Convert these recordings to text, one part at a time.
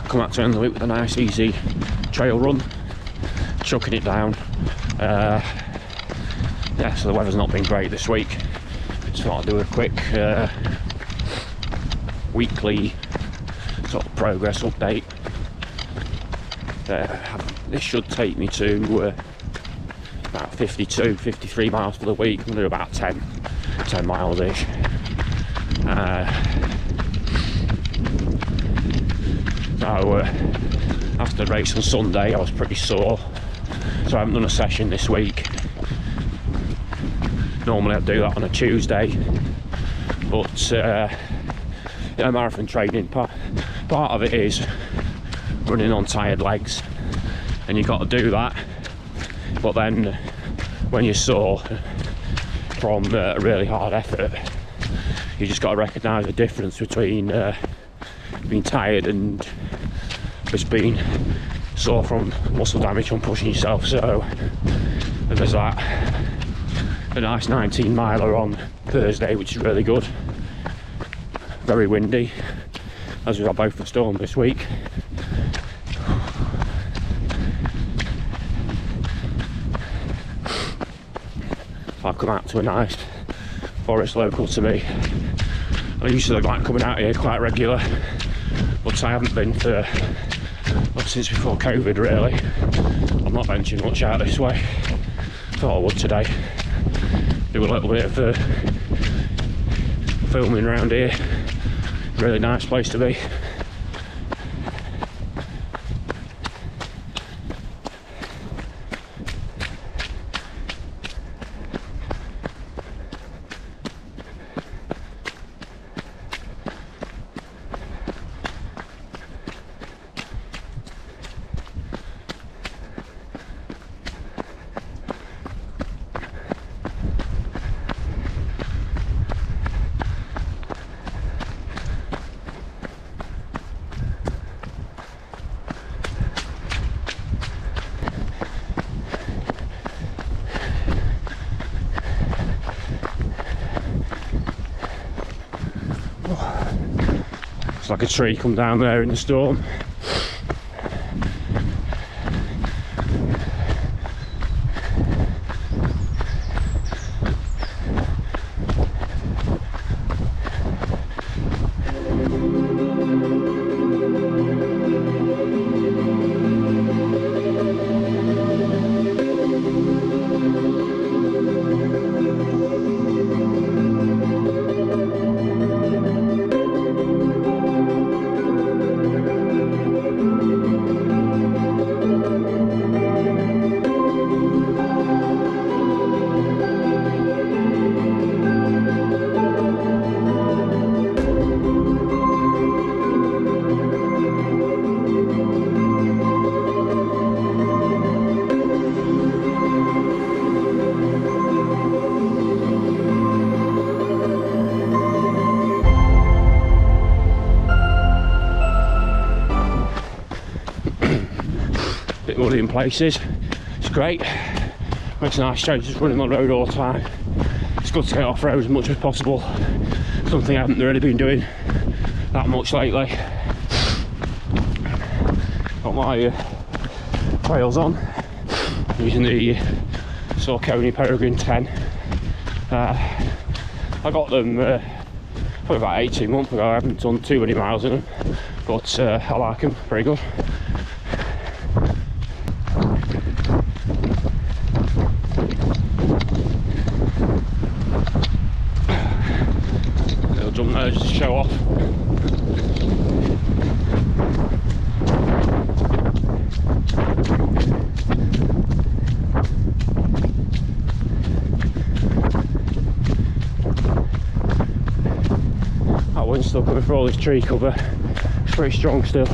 come out to the end of the week with a nice easy trail run, chucking it down. Yeah, so the weather's not been great this week. Just thought I'd do a quick weekly sort of progress update. This should take me to about 53 miles for the week. I'm going to do about 10 miles ish. So after the race on Sunday I was pretty sore, so I haven't done a session this week. Normally I'd do that on a Tuesday, but marathon training, part of it is running on tired legs, and you've got to do that. But then when you're sore from a really hard effort, you just got to recognise the difference between being tired and just being sore from muscle damage from pushing yourself. So there's that. A nice 19 miler on Thursday, which is really good. Very windy, as we've had both the storm this week. I've come out to a nice forest local to me. I used to like coming out here quite regular, but I haven't been for since before COVID really. I'm not venturing much out this way. Thought I would today. Do a little bit of filming around here. Really nice place to be. It's like a tree come down there in the storm. Bit muddy in places. It's great. Makes a nice change just running on the road all the time. It's good to get off road as much as possible. Something I haven't really been doing that much lately. Got my trails on, using the Saucony Peregrine 10. I got them probably about 18 months ago. I haven't done too many miles in them, but I like them, very good. Little jump there just to show off. That wind's still coming through all this tree cover. It's pretty strong still.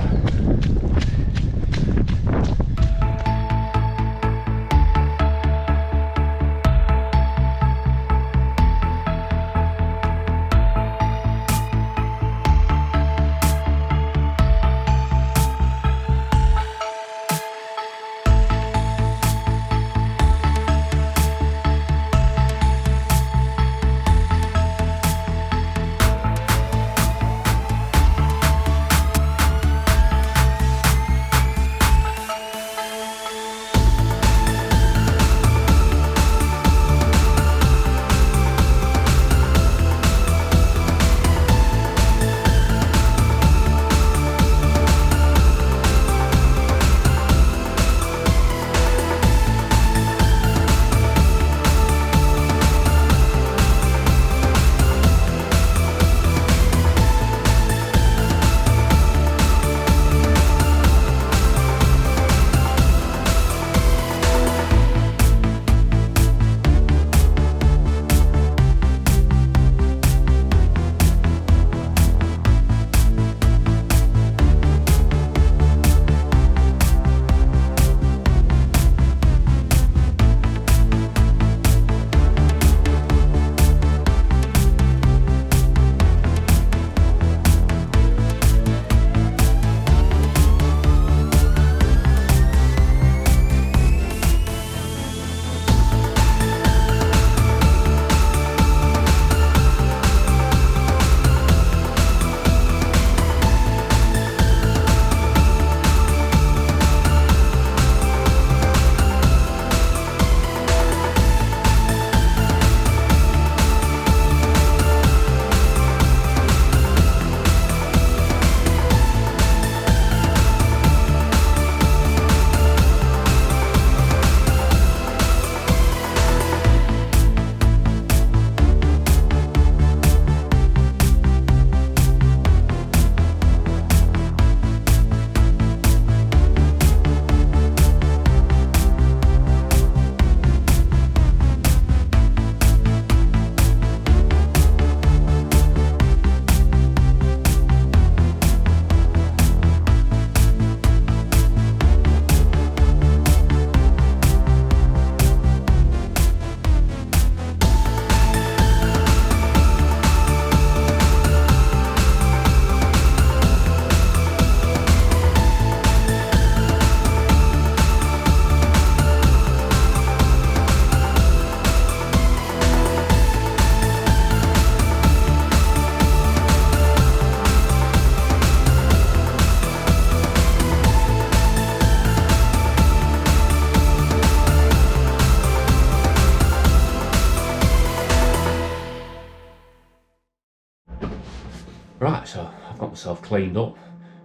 Right, so I've got myself cleaned up.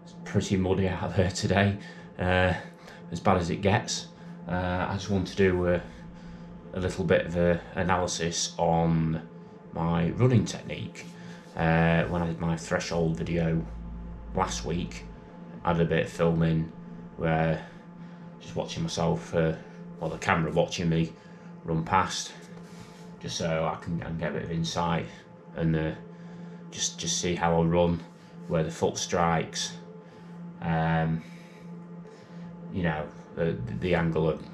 It's pretty muddy out there today, as bad as it gets. I just want to do a little bit of an analysis on my running technique. When I did my threshold video last week, I did a bit of filming where just watching myself, or the camera watching me run past, just so I can get a bit of insight and just see how I run, where the foot strikes, you know, the angle of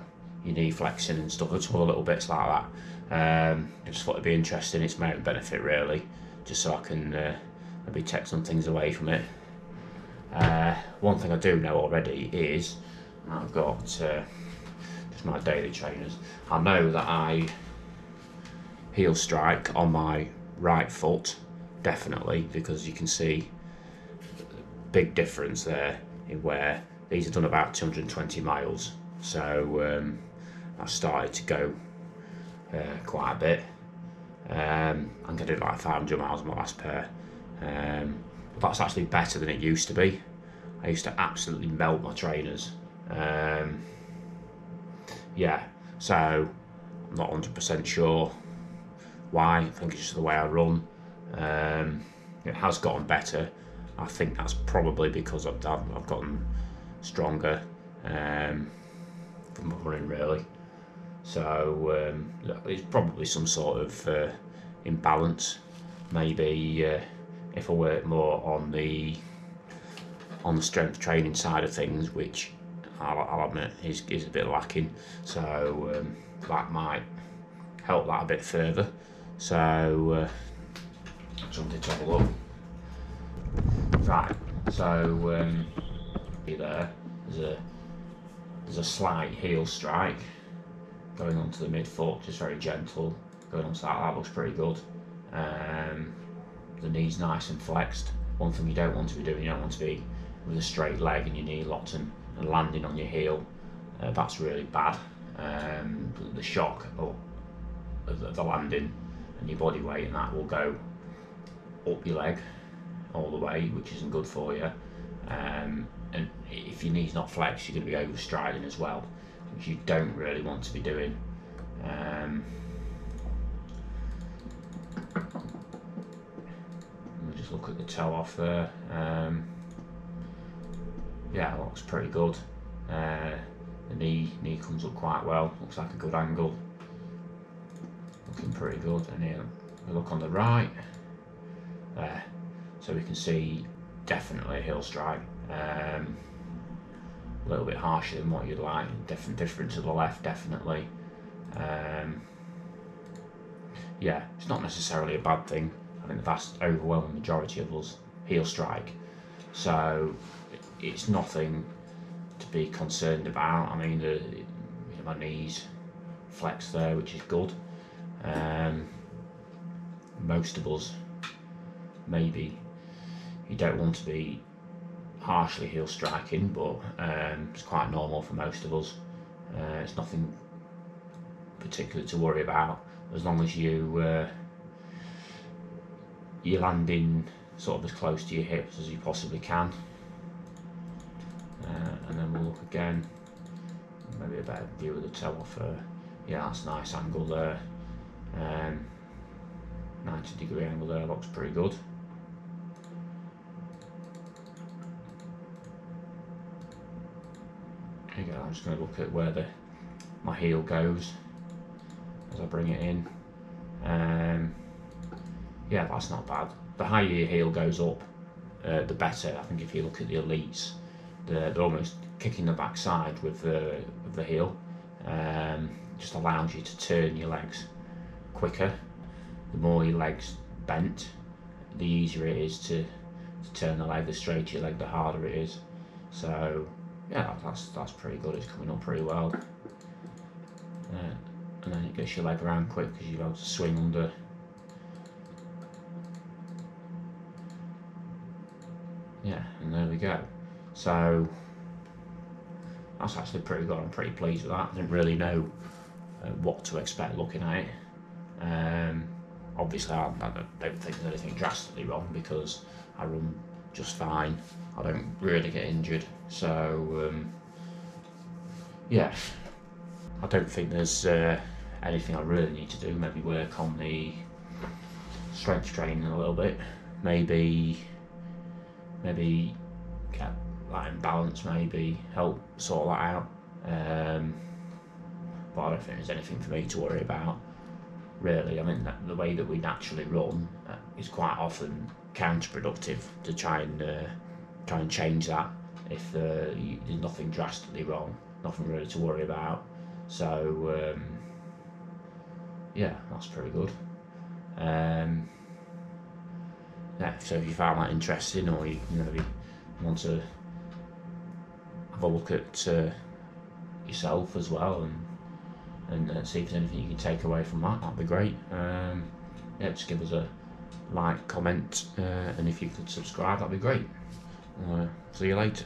your knee flexing and stuff, just all little bits like that. I just thought it'd be interesting. It's my own benefit really, just so I can maybe take some things away from it. One thing I do know already is I've got just my daily trainers. I know that I heel strike on my right foot, definitely, because you can see big difference there in where these are done about 220 miles. So I've started to go quite a bit. I'm going to do like 500 miles on my last pair. That's actually better than it used to be. I used to absolutely melt my trainers. Yeah, so I'm not 100% sure why. I think it's just the way I run. It has gotten better. I think that's probably because I've gotten stronger from running really. So it's probably some sort of imbalance. Maybe if I work more on the strength training side of things, which I'll admit is a bit lacking. So that might help that a bit further. So I just wanted to have a look. Right, so there's a slight heel strike going onto the midfoot, just very gentle, going onto that looks pretty good. The knee's nice and flexed. One thing you don't want to be doing, you don't want to be with a straight leg and your knee locked and landing on your heel. That's really bad. The shock of the landing and your body weight and that will go up your leg all the way, which isn't good for you. And if your knee's not flexed, you're going to be overstriding as well, which you don't really want to be doing. Let me just look at the toe off there. Yeah, it looks pretty good. The knee comes up quite well. Looks like a good angle. Looking pretty good. And here we look on the right. There, so we can see definitely a heel strike. A little bit harsher than what you'd like. Different to the left, definitely. Yeah, it's not necessarily a bad thing. I think the vast overwhelming majority of us heel strike, so it's nothing to be concerned about. I mean, my knees flex there, which is good. Most of us, maybe you don't want to be harshly heel striking, but it's quite normal for most of us. It's nothing particular to worry about, as long as you're landing sort of as close to your hips as you possibly can. And then we'll look again, maybe a better view of the toe off. Yeah, that's a nice angle there. 90-degree angle there, looks pretty good. Again, I'm just going to look at where my heel goes as I bring it in. Yeah, that's not bad. The higher your heel goes up, the better. I think if you look at the elites, they're almost kicking the backside with the heel. Just allows you to turn your legs quicker. The more your legs bent, the easier it is to turn the leg. The straighter your leg, the harder it is. So yeah, that's pretty good. It's coming up pretty well. And then it gets your leg around quick because you're able to swing under. Yeah, and there we go. So that's actually pretty good. I'm pretty pleased with that. I didn't really know what to expect looking at it. obviously I don't think there's anything drastically wrong because I run just fine. I don't really get injured, so yeah, I don't think there's anything I really need to do. Maybe work on the strength training a little bit, maybe get that in balance, maybe help sort that out, but I don't think there's anything for me to worry about really. I mean, the way that we naturally run is quite often counterproductive to try and change that if there's nothing drastically wrong, nothing really to worry about. So yeah, that's pretty good. Yeah, so if you found that interesting, or you maybe want to have a look at yourself as well, and see if there's anything you can take away from that, that'd be great. Yeah, just give us a like, comment, and if you could subscribe, that'd be great. See you later.